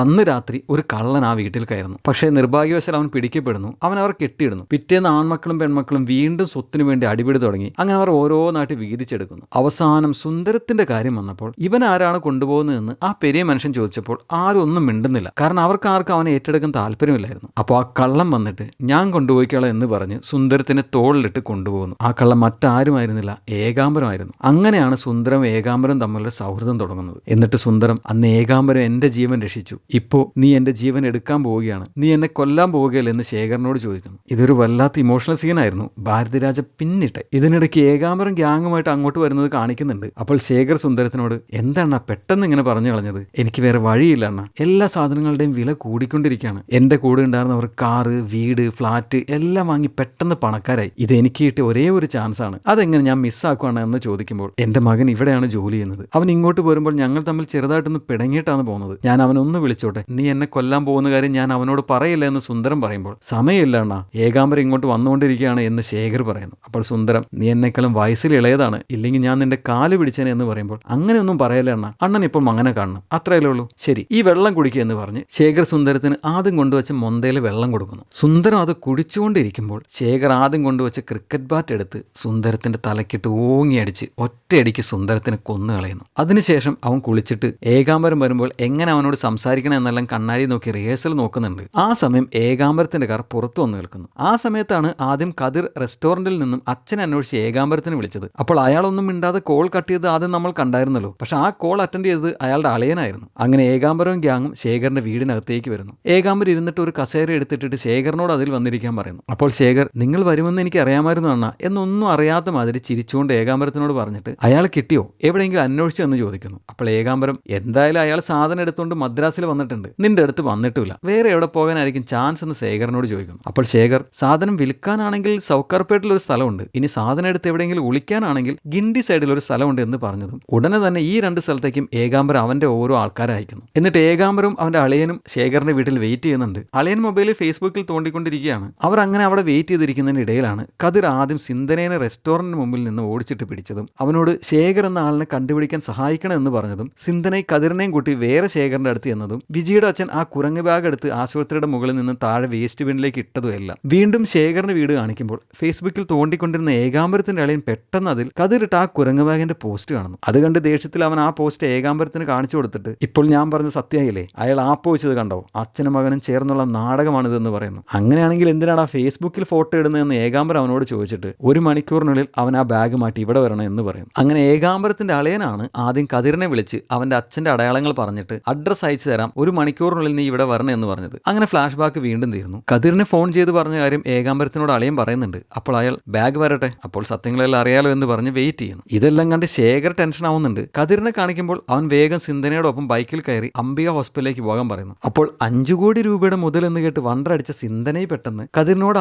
അന്ന് രാത്രി ഒരു കള്ളൻ ആ വീട്ടിൽ കയറുന്നു. പക്ഷേ നിർഭാഗ്യവശാൽ അവൻ പിടിക്കപ്പെടുന്നു. അവൻ അവർ കെട്ടിയിടുന്നു. പിറ്റേന്ന് ആൺമക്കളും പെൺമക്കളും വീണ്ടും സ്വത്തിനു വേണ്ടി അടിപിടി തുടങ്ങി. അങ്ങനെ അവർ ഓരോന്നായിട്ട് വീതിച്ചെടുക്കുന്നു. അവസാനം സുന്ദരത്തിന്റെ കാര്യം വന്നപ്പോൾ ഇവൻ ആരാണ് കൊണ്ടുപോകുന്നതെന്ന് ആ പെരിയ മനുഷ്യൻ ചോദിച്ചപ്പോൾ ആരും ഒന്നും മിണ്ടുന്നില്ല. കാരണം അവർക്ക് ആർക്കും അവനെ ഏറ്റെടുക്കാൻ താല്പര്യമില്ലായിരുന്നു. അപ്പോൾ ആ കള്ളം വന്നിട്ട് ഞാൻ കൊണ്ടുപോയിക്കോളാം എന്ന് പറഞ്ഞ് സുന്ദരത്തിനെ തോളിലിട്ട് കൊണ്ടുപോകുന്നു. ആ കള്ളം മറ്റാരുമായിരുന്നില്ല, ഏകാംബരമായിരുന്നു. അങ്ങനെയാണ് സുന്ദരം ഏകാംബരം തമ്മിലുള്ള സൗഹൃദം തുടങ്ങുന്നത്. എന്നിട്ട് സുന്ദരം അന്ന് ഏകാംബരം എന്റെ ജീവൻ രക്ഷിച്ചു, ഇപ്പോ നീ എന്റെ ജീവൻ എടുക്കാൻ പോവുകയാണ്, നീ എന്നെ കൊല്ലാൻ പോവുകയല്ലേ എന്ന് ശേഖരനോട് ചോദിക്കുന്നു. ഇതൊരു വല്ലാത്ത ഇമോഷണൽ സീനായിരുന്നു ഭാരതിരാജ പിന്നിട്ട്. ഇതിനിടയ്ക്ക് ഏകാംബരം ഗ്യാങ്ങുമായിട്ട് അങ്ങോട്ട് വരുന്നത് കാണിക്കുന്നുണ്ട്. അപ്പോൾ ശേഖർ സുന്ദരത്തിനോട് എന്താണ് പെട്ടെന്ന് ഇങ്ങനെ പറഞ്ഞു കളഞ്ഞത്? എനിക്ക് വേറെ വഴിയില്ല അണ്ണ, എല്ലാ സാധനങ്ങളുടെയും വില കൂടിക്കൊണ്ടിരിക്കുകയാണ്. എന്റെ കൂടെ ഉണ്ടായിരുന്നവർ കാറ്, വീട്, ഫ്ലാറ്റ് എല്ലാം വാങ്ങി പെട്ടെന്ന് പണക്കാരായി. ഇത് എനിക്ക് കിട്ടിയ ഒരേ ഒരു ചാൻസ് ആണ്, അതെങ്ങനെ ഞാൻ മിസ്സാക്കുവാണ് എന്ന് ചോദിക്കുമ്പോൾ എന്റെ മകൻ ഇവിടെയാണ് ജോലി ചെയ്യുന്നത്, അവൻ ഇങ്ങോട്ട് പോരുമ്പോൾ ഞങ്ങൾ തമ്മിൽ ചെറുതായിട്ടൊന്ന് പിടങ്ങിയിട്ടാണ് പോകുന്നത്, ഞാൻ അവനൊന്ന് വിളിച്ചോട്ടെ, നീ എന്നെ കൊല്ലാൻ പോകുന്ന കാര്യം ഞാൻ അവനോട് പറയില്ല എന്ന് സുന്ദരം പറയുമ്പോൾ സമയമില്ല അണ്ണ, ഏകാംബരം ഇങ്ങോട്ട് വന്നുകൊണ്ടിരിക്കുകയാണ് എന്ന് ശേഖർ പറയുന്നു. അപ്പോൾ സുന്ദരം നീ എന്നെക്കാളും വയസ്സിൽ ഇളയതാണ്, ഇല്ലെങ്കിൽ ഞാൻ നിന്റെ കാല് പിടിച്ചേനെ എന്ന് പറയുമ്പോൾ അങ്ങനെയൊന്നും പറയല്ലേ അണ്ണ, അണ്ണൻ ഇപ്പോൾ മകനെ കാണണം, അത്രയല്ലേ ഉള്ളൂ, ശരി ഈ വെള്ളം കുടിക്കുക എന്ന് പറഞ്ഞ് ശേഖർ സുന്ദരത്തിന് ആദ്യം കൊണ്ടുവച്ച് മൊന്തയിൽ വെള്ളം കൊടുക്കുന്നു. സുന്ദരം അത് കുടിച്ചുകൊണ്ടിരിക്കുമ്പോൾ ശേഖർ ആദ്യം കൊണ്ടുവച്ച് ക്രിക്കറ്റ് ബാറ്റ് എടുത്ത് സുന്ദരത്തിന്റെ തലക്കിട്ട് ഓങ്ങിയടിച്ച് ഒറ്റയടിക്ക് സുന്ദരത്തിനെ കൊന്നു കളയുന്നു. അതിനുശേഷം അവൻ കുളിച്ചിട്ട് ഏകാംബരം വരുമ്പോൾ എങ്ങനെ അവനോട് സംസാരിക്കണം എന്നെല്ലാം കണ്ണാടി നോക്കി റിഹേഴ്സൽ നോക്കുന്നുണ്ട്. ആ സമയം ഏകാംബരത്തിന്റെ കാർ പുറത്തു വന്ന് നിൽക്കുന്നു. ആ സമയത്താണ് ആദ്യം കതിർ റെസ്റ്റോറന്റിൽ നിന്നും അച്ഛനെ അന്വേഷിച്ച് ഏകാംബരത്തിന് വിളിച്ചത്. അപ്പോൾ അയാളൊന്നും മിണ്ടാതെ കോൾ കട്ട് ചെയ്ത് ആദ്യം നമ്മൾ കണ്ടായിരുന്നല്ലോ, പക്ഷെ ആ കോൾ അറ്റൻഡ് ചെയ്തത് അയാളുടെ അളിയനായിരുന്നു. അങ്ങനെ ഏകാംബരവും ഗ്യാങ്ങും ശേഖറിന്റെ വീടിനകത്തേക്ക് വരുന്നു. ഏകാംബരം ഇരുന്നിട്ട് ഒരു കസേര എടുത്തിട്ടിട്ട് ശേഖറിനോട് അതിൽ വന്നിരിക്കാൻ പറയുന്നു. അപ്പോൾ ശേഖർ നിങ്ങൾ വരുമെന്ന് എനിക്ക് അറിയാമായിരുന്നു അണ്ണ എന്നൊന്നും അറിയാത്ത മാതിരി ചിരിച്ചുകൊണ്ട് ഏകാംബരത്തിനോട് പറഞ്ഞിട്ട് അയാൾ കിട്ടിയോ, എവിടെയെങ്കിലും അന്വേഷിച്ചു എന്ന് ചോദിക്കുന്നു. അപ്പോൾ ഏകാംബരം എന്തായാലും അയാൾ സാധനം എടുത്തുകൊണ്ട് മദ്രാസിൽ വന്നിട്ടുണ്ട്, നിന്റെ അടുത്ത് വന്നിട്ടില്ല, വേറെ എവിടെ പോകാനായിരിക്കും ചാൻസ് എന്ന് ശേഖറിനോട് ചോദിക്കുന്നു. അപ്പോൾ ശേഖർ സാധനം വിൽക്കാനാണെങ്കിൽ സൗക്കാർപേട്ടിൽ ഒരു സ്ഥലമുണ്ട്, ഇനി സാധനം എടുത്ത് എവിടെയെങ്കിലും ഒളിക്കാനാണെങ്കിൽ ഗിണ്ടി സൈഡിൽ ഒരു സ്ഥലമുണ്ട് എന്ന് പറഞ്ഞതും ഉടനെ തന്നെ ഈ രണ്ട് സ്ഥലത്തേക്കും ഏകാംബരം അവന്റെ ഓരോ ആൾക്കാരെ അയക്കുന്നു. എന്നിട്ട് ഏകാംബരം അവന്റെ അളിയനും ശേഖറിന്റെ വീട്ടിൽ വെയിറ്റ് ചെയ്യുന്നുണ്ട്. അളിയൻ മൊബൈലിൽ ഫേസ്ബുക്കിൽ തോണ്ടിക്കൊണ്ടിരിക്കുകയാണ്. അവർ അങ്ങനെ അവിടെ വെയിറ്റ് ചെയ്തിരിക്കുന്നതിന് ഇടയിലാണ് കതിർ ആദ്യം സിന്ധനേനെ റെസ്റ്റോറന്റിന് മുമ്പിൽ നിന്ന് ഓടിച്ചിട്ട് പിടിച്ചതും അവനോട് ശേഖർ എന്ന ആളിനെ കണ്ടുപിടിക്കാൻ സഹായിക്കണം എന്ന് പറഞ്ഞതും സിന്ധനെ കതിറിനെയും കൂട്ടി വേറെ ശേഖറിന്റെ അടുത്ത് എന്നതും വിജിയുടെ അച്ഛൻ ആ കുരങ്ങ് ബാഗ് എടുത്ത് ആശുപത്രിയുടെ മുകളിൽ നിന്ന് താഴെ വേസ്റ്റ് ബിന്നിലേക്ക് ഇട്ടതും എല്ലാം വീണ്ടും ശേഖറിന്റെ വീട് കാണിക്കുമ്പോൾ ഫേസ്ബുക്കിൽ തോണ്ടിക്കൊണ്ടിരുന്ന ഏകാംബരത്തിന്റെ അളിയൻ പെട്ടെന്ന് അതിൽ കതിരിട്ട് ആ കുരങ്ങ് ബാഗിന്റെ പോസ്റ്റ് കാണുന്നു. അത് കണ്ട് ദേഷ്യത്തിൽ അവൻ ആ പോസ്റ്റ് ഏകാംബരത്തിന് കാണിച്ചു കൊടുത്തിട്ട് ഇപ്പോൾ ഞാൻ പറഞ്ഞ സത്യമായില്ലേ, അയാൾ ആപ്പ് വെച്ചത് കണ്ടോ, അച്ഛനും മകനും ചേർന്നുള്ള നാടകമാണിതെന്ന് പറയുന്നു. അങ്ങനെയാണെങ്കിൽ എന്തിനാണ് ആ ഫേസ്ബുക്കിൽ ഫോട്ടോ ഇടുന്നതെന്ന് ഏകാംബരം അവനോട് ചോദിച്ചിട്ട് 1 മണിക്കൂറിനുള്ളിൽ അവൻ ആ ബാഗ് മാറ്റി ഇവിടെ വരണം എന്ന് പറയുന്നു. അങ്ങനെ ഏകാംബരത്തിന്റെ അളിയനാണ് ആദ്യം കതിറിനെ വിളിച്ച് അവന്റെ അച്ഛന്റെ അടയാളങ്ങൾ പറഞ്ഞിട്ട് അഡ്രസ് അയച്ചു തരാം, 1 മണിക്കൂറിനുള്ളിൽ നീ ഇവിടെ വരണം എന്ന് പറഞ്ഞത്. അങ്ങനെ ഫ്ലാഷ് ബാക്ക് വീണ്ടും തീർന്നു. കതിറിനെ ഫോൺ ചെയ്ത് പറഞ്ഞ കാര്യം ഏകാംബരത്തിനോട് അളിയൻ പറയുന്നുണ്ട്. അപ്പോൾ അയാൾ ബാഗ് വരട്ടെ, അപ്പോൾ സത്യങ്ങളെല്ലാം അറിയാലോ എന്ന് പറഞ്ഞ് വെയിറ്റ് ചെയ്യുന്നു. ഇതെല്ലാം കണ്ട് ശേഖർ ടെൻഷൻ ആവുന്നുണ്ട്. കതിറിനെ കാണിക്കുമ്പോൾ അവൻ വേഗം സിന്ധനയോടൊപ്പം ബൈക്കിൽ കയറി അംബിക ഹോസ്പിറ്റലിലേക്ക് പോകാൻ പറയുന്നു. അപ്പോൾ 5 കോടി രൂപയുടെ മുതൽ എന്ന് കേട്ട് വണ്ടടിച്ച സിന്ധനെ പെട്ടെന്ന് കതിറിനോട്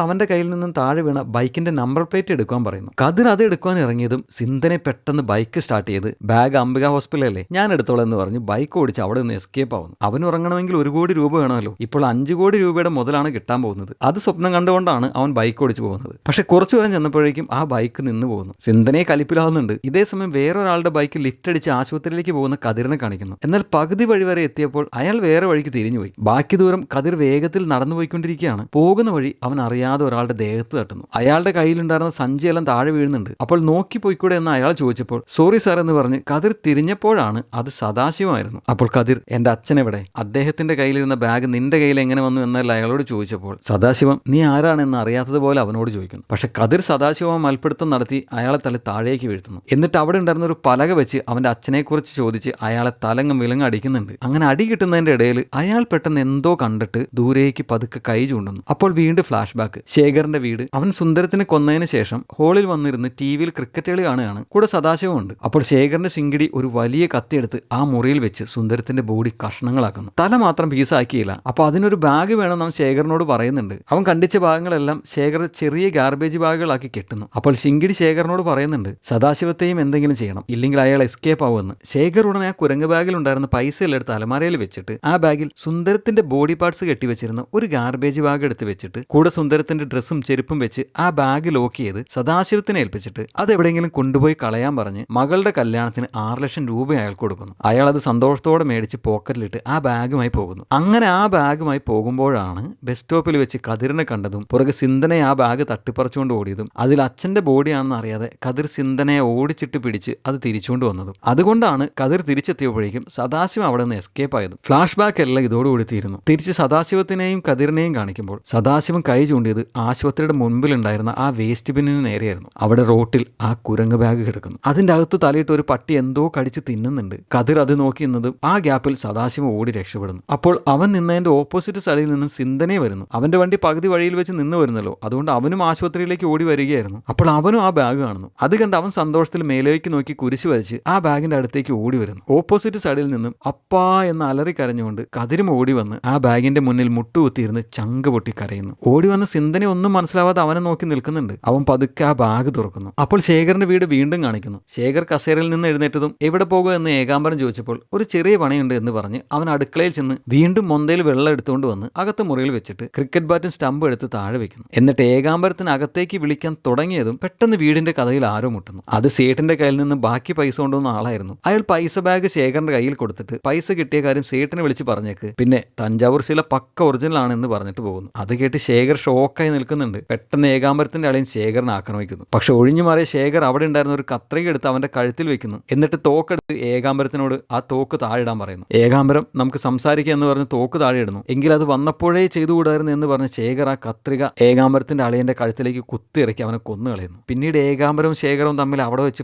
അവന്റെ കയ്യിൽ നിന്നും താഴെ വീണ ബൈക്കിന്റെ നമ്പർ പ്ലേറ്റ് എടുക്കാൻ പറയുന്നു. കതിർ അത് എടുക്കാൻ ഇറങ്ങിയതും സിന്ധനെ പെട്ടെന്ന് ബൈക്ക് സ്റ്റാർട്ട് ചെയ്ത് ബാഗ് അംബിക ഹോസ്പിറ്റലല്ലേ ഞാൻ എടുത്തോളാം എന്ന് പറഞ്ഞ് ബൈക്ക് ഓടിച്ച് അവിടെ നിന്ന് എസ്കേപ്പ് ആവുന്നു. അവൻ ഉറങ്ങണമെങ്കിൽ 1 കോടി രൂപ വേണമല്ലോ. ഇപ്പോൾ 5 കോടി രൂപയുടെ മുതലാണ് കിട്ടാൻ പോകുന്നത്. അത് സ്വപ്നം കണ്ടുകൊണ്ടാണ് അവൻ ബൈക്ക് ഓടിച്ചു പോകുന്നത്. പക്ഷെ കുറച്ചു നേരം ചെന്നപ്പോഴേക്കും ആ ബൈക്ക് നിന്ന് പോകുന്നു. സിന്ധനെ കലിപ്പിലാവുന്നുണ്ട്. ഇതേസമയം വേറൊരാളുടെ ബൈക്ക് ലിഫ്റ്റ് അടിച്ച് ആശുപത്രിയിലേക്ക് പോകുന്ന കതിറിനെ കാണിക്കുന്നു. എന്നാൽ പകുതി വഴി വരെ എത്തിയപ്പോൾ അയാൾ വേറെ വഴിക്ക് തിരിഞ്ഞുപോയി. ബാക്കി ദൂരം കതിർ വേഗത്തിൽ നടന്നു പോയിക്കൊണ്ടിരിക്കുകയാണ്. പോകുന്ന വഴി അവൻ അറിയാതെ ഒരാളുടെ ദേഹത്ത് തട്ടുന്നു. അയാളുടെ കയ്യിലുണ്ടായിരുന്ന സഞ്ചിയെല്ലാം താഴെ വീഴുന്നുണ്ട്. അപ്പോൾ നോക്കി പോയിക്കൂടെ എന്ന് അയാൾ ചോദിച്ചപ്പോൾ സോറി സാർ എന്ന് പറഞ്ഞ് കതിർ തിരിഞ്ഞപ്പോഴാണ് അത് സദാശിവമായിരുന്നു. അപ്പോൾ കതിർ എന്റെ അച്ഛനെവിടെ, അദ്ദേഹത്തിന്റെ കയ്യിലിരുന്ന ബാഗ് നിന്റെ കയ്യിൽ എങ്ങനെ വന്നു എന്നല്ല അയാളോട് ചോദിച്ചപ്പോൾ സദാശിവം നീ ആരാണെന്ന് അറിയാത്തതുപോലെ അവനോട് ചോദിക്കുന്നു. പക്ഷെ കതിർ സദാശിവം മൽപ്പിടുത്തം നടത്തി അയാളെ തല താഴേക്ക് വീഴ്ത്തുന്നു. എന്നിട്ട് അവിടെ ഉണ്ടായിരുന്ന ഒരു പലക വെച്ച് അവന്റെ അച്ഛനെ കുറിച്ച് ചോദിച്ച് അയാളെ തലങ്ങും വിലങ്ങും അടിക്കുന്നുണ്ട്. അങ്ങനെ അടി കിട്ടുന്നതിന്റെ ഇടയിൽ അയാൾ പെട്ടെന്ന് എന്തോ കണ്ടിട്ട് ദൂരേക്ക് പതുക്കെ കൈ ചൂണ്ടുന്നു. അപ്പോൾ വീണ്ടും ഫ്ലാഷ് ബാക്ക് ശേഖറിന്റെ വീട്. അവൻ സുന്ദരത്തിനെ കൊന്നതിന് ശേഷം ഹോളിൽ വന്നിരുന്ന് ടിവിയിൽ ക്രിക്കറ്റ് കളി കാണുകയാണ്. കൂടെ സദാശിവമുണ്ട്. അപ്പോൾ ശേഖറിന്റെ ശിങ്കിടി ഒരു വലിയ കത്തിയെടുത്ത് ആ മുറിയിൽ വെച്ച് സുന്ദരത്തിന്റെ ബോഡി കഷ്ണങ്ങളാക്കുന്നു. തല മാത്രം പീസാക്കിയില്ല. അപ്പോൾ അതിനൊരു ബാഗ് വേണം അവൻ ശേഖറിനോട് പറയുന്നുണ്ട്. അവൻ കണ്ടിച്ച ഭാഗങ്ങളെല്ലാം ശേഖർ ചെറിയ ഗാർബേജ് ബാഗുകളാക്കി കെട്ടുന്നു. അപ്പോൾ ശിങ്കിടി ശേഖറിനോട് പറയുന്നുണ്ട് സദാശിവത്തെയും എന്തെങ്കിലും ചെയ്യണം, ഇല്ലെങ്കിൽ അയാൾ എസ്കേപ്പ് ആവുമെന്ന്. ശേഖർ ഉടനെ ആ കുരങ്ങ് ബാഗിൽ ഉണ്ടായിരുന്ന പൈസ എല്ലാം എടുത്ത് അലമാരയിൽ വെച്ചിട്ട് ആ ബാഗിൽ സുന്ദരത്തിന്റെ ബോഡി പാർട്സ് കെട്ടിവെച്ചിരുന്ന ഒരു ഗാർബേജ് ബാഗ് എടുത്ത് വെച്ചിട്ട് കൂടെ സുന്ദരത്തിന്റെ ഡ്രസ്സും ചെരുപ്പും വെച്ച് ആ ബാഗ് ലോക്ക് ചെയ്ത് സദാശിവത്തിനെ ഏൽപ്പിച്ചിട്ട് അത് എവിടെയെങ്കിലും കൊണ്ടുപോയി കളയാൻ പറഞ്ഞ് മകളുടെ കല്യാണത്തിന് 6 ലക്ഷം രൂപ അയാൾക്ക് കൊടുക്കുന്നു. അയാൾ അയാൾ അത് സന്തോഷത്തോടെ മേടിച്ച് പോക്കറ്റിലിട്ട് ആ ബാഗുമായി പോകുന്നു. അങ്ങനെ ആ ബാഗുമായി പോകുമ്പോഴാണ് ബസ് സ്റ്റോപ്പിൽ വെച്ച് കതിരിനെ കണ്ടതും പുറകെ സിന്ധനെ ആ ബാഗ് തട്ടിപ്പറിച്ചുകൊണ്ട് ഓടിയതും അതിൽ അച്ഛന്റെ ബോഡിയാണെന്ന് അറിയാതെ കതിർ സിന്ധനയെ ഓടിച്ചിട്ട് പിടിച്ച് അത് തിരിച്ചുകൊണ്ട് വന്നതും. അതുകൊണ്ടാണ് കതിർ തിരിച്ചെത്തിയപ്പോഴേക്കും സദാശിവം അവിടെ നിന്ന് എസ്കേപ്പ് ആയതും. ഫ്ലാഷ് ബാക്ക് എല്ലാം ഇതോടുകൂടി തീരുന്നു. തിരിച്ച് സദാശിവത്തിനെയും കതിരിനെയും കാണിക്കുമ്പോൾ സദാശിവം കൈ ചൂണ്ടിയത് ആശുപത്രിയുടെ മുൻപിലുണ്ടായിരുന്ന ആ വേസ്റ്റ് ബിന്നിന് നേരെയായിരുന്നു. അവിടെ റോട്ടിൽ ആ കുരങ്ങ് ബാഗ് കിടക്കുന്നു. അതിന്റെ അകത്ത് തലയിട്ട് ഒരു പട്ടി എന്തോ കടിച്ച് തിന്നുന്നുണ്ട്. കതിർ അത് നോക്കി നിന്നതും ആ ഗ്യാപ്പിൽ സദാശിവം ഓടി രക്ഷപ്പെടുന്നു. അപ്പോൾ അവൻ നിന്നതിന്റെ ഓപ്പോസിറ്റ് സൈഡിൽ നിന്നും സിന്ധനെ വരുന്നു. അവന്റെ വണ്ടി പകുതി വഴിയിൽ വെച്ച് നിന്ന് വരുന്നല്ലോ, അതുകൊണ്ട് അവനും ആശുപത്രിയിലേക്ക് ഓടി വരികയായിരുന്നു. അപ്പോൾ അവനും ആ ബാഗ് കാണുന്നു. അത് കണ്ട് അവൻ സന്തോഷത്തിൽ മേലേക്ക് നോക്കി കുരിശ് വരച്ച് ആ ബാഗിന്റെ അടുത്തേക്ക് ഓടി വരുന്നു. ഓപ്പോസിറ്റ് സൈഡിൽ നിന്നും അപ്പാ എന്ന് അലറി കരഞ്ഞുകൊണ്ട് കതിരും ഓടി വന്ന് ആ ബാഗിന്റെ മുന്നിൽ മുട്ടുകുത്തിയിരുന്ന് ചങ്ക് പൊട്ടി കരയുന്നു. ഓടി വന്ന് സിന്ധനെ ഒന്നും മനസ്സിലാവാതെ അവനെ നോക്കി നിൽക്കുന്നുണ്ട്. അവൻ പതുക്കെ ആ ബാഗ് തുറക്കുന്നു. അപ്പോൾ ശേഖറിന്റെ വീട് വീണ്ടും കാണിക്കുന്നു. ശേഖർ കസേരയിൽ നിന്ന് എഴുന്നേറ്റതും എവിടെ പോകുക എന്ന് ഏകാംബരം ചോദിച്ചപ്പോൾ ഒരു ചെറിയ പണിയുണ്ട് എന്ന് പറഞ്ഞ് അവൻ അടുക്കളയിൽ ചെന്ന് വീണ്ടും മൊന്തയിൽ വെള്ളം എടുത്തുകൊണ്ട് വന്ന് അകത്ത് മുറിയിൽ വെച്ചിട്ട് ക്രിക്കറ്റ് ബാറ്റും സ്റ്റമ്പ് എടുത്ത് താഴെ വെക്കുന്നു. എന്നിട്ട് ഏകാംബരത്തിന് അകത്തേക്ക് വിളിക്കാൻ തുടങ്ങിയതും പെട്ടെന്ന് വീടിന്റെ കഥയിൽ ആരോ മുട്ടുന്നു. അത് സേട്ടിന്റെ കയ്യിൽ നിന്ന് ബാക്കി പൈസ കൊണ്ടുവന്ന ആളായിരുന്നു. അയാൾ പൈസ ബാഗ് ശേഖറിന്റെ കയ്യിൽ കൊടുത്തിട്ട് പൈസ കിട്ടിയ കാര്യം സേട്ടിനെ വിളിച്ച് പറഞ്ഞേക്ക്, പിന്നെ തഞ്ചാവൂർ ശില പക്ക ഒറിജിനൽ ആണെന്ന് പറഞ്ഞിട്ട് പോകുന്നു. അത് കേട്ട് ശേഖർ ഷോക്കായി നിൽക്കുന്നുണ്ട്. പെട്ടെന്ന് ഏകാംബരത്തിന്റെ അളിയൻ ശേഖറിനെ ആക്രമിക്കുന്നു. പക്ഷെ ഒഴിഞ്ഞു മാറിയ ശേഖർ അവിടെ ഉണ്ടായിരുന്ന ഒരു കത്രിക എടുത്ത് അവന്റെ കഴുത്തിൽ വെക്കുന്നു. എന്നിട്ട് തോക്കെടുത്ത് ഏകാംബരത്തിനോട് ആ തോക്ക് താഴെയിടാൻ പറയുന്നു. ഏകാംബരം നമുക്ക് സംസാരിക്കുക എന്ന് പറഞ്ഞ് തോക്ക് താഴെ ഇടുന്നു. എങ്കിൽ അത് വന്നപ്പോഴേ ചെയ്തുകൂടായിരുന്നു എന്ന് പറഞ്ഞ് ശേഖർ ആ കത്രിക ഏകാംബരത്തിന്റെ അളിയന്റെ കഴുത്തിലേക്ക് കുത്തിയിറക്കി അവനെ കൊന്നു കളയുന്നു. പിന്നീട് ഏകാംബരവും ശേഖരവും തമ്മിൽ അവിടെ വെച്ച്